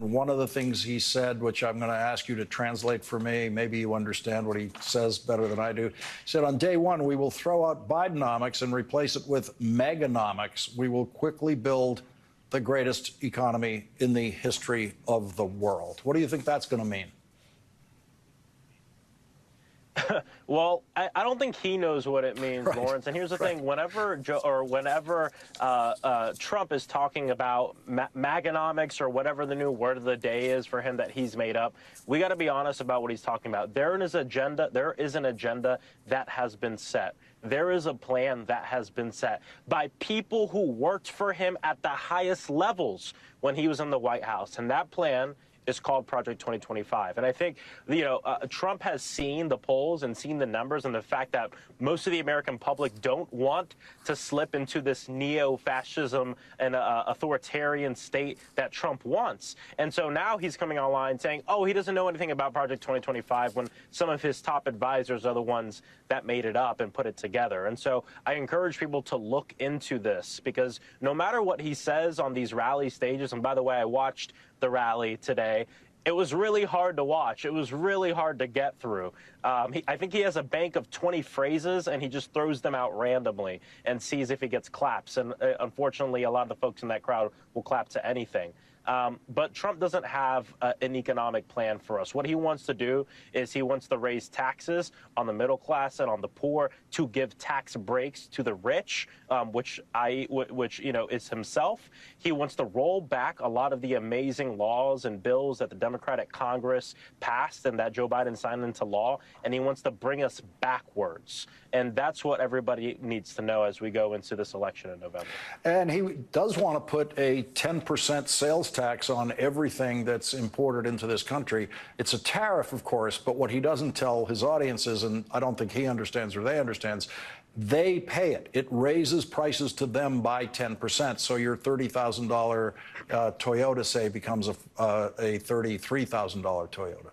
One of the things he said, which I'm going to ask you to translate for me, maybe you understand what he says better than I do. He said, on day one, we will throw out Bidenomics and replace it with MAGAnomics. We will quickly build the greatest economy in the history of the world. What do you think that's going to mean? Well, I don't think he knows what it means, right, Lawrence. And here's the thing: whenever Trump is talking about MAGAnomics or whatever the new word of the day is for him that he's made up, we got to be honest about what he's talking about. There is an agenda that has been set. There is a plan that has been set by people who worked for him at the highest levels when he was in the White House, and that plan is called Project 2025. And I think, Trump has seen the polls and seen the numbers and the fact that most of the American public don't want to slip into this neo-fascism and authoritarian state that Trump wants. And so now he's coming online saying, oh, he doesn't know anything about Project 2025 when some of his top advisors are the ones that made it up and put it together. And so I encourage people to look into this, because no matter what he says on these rally stages, and by the way, I watched the rally today, it was really hard to watch. It was really hard to get through. I think he has a bank of 20 phrases, and he just throws them out randomly and sees if he gets claps. And unfortunately, a lot of the folks in that crowd will clap to anything. But Trump doesn't have an economic plan for us. What he wants to do is he wants to raise taxes on the middle class and on the poor, to give tax breaks to the rich, which is himself. He wants to roll back a lot of the amazing laws and bills that the Democratic Congress passed and that Joe Biden signed into law, and he wants to bring us backwards. And that's what everybody needs to know as we go into this election in November. And he does want to put a 10% sales tax on everything that's imported into this country. It's a tariff, of course, but what he doesn't tell his audiences, and I don't think he understands or they understands, they pay it. It raises prices to them by 10%. So your $30,000 Toyota, say, becomes a $33,000 Toyota.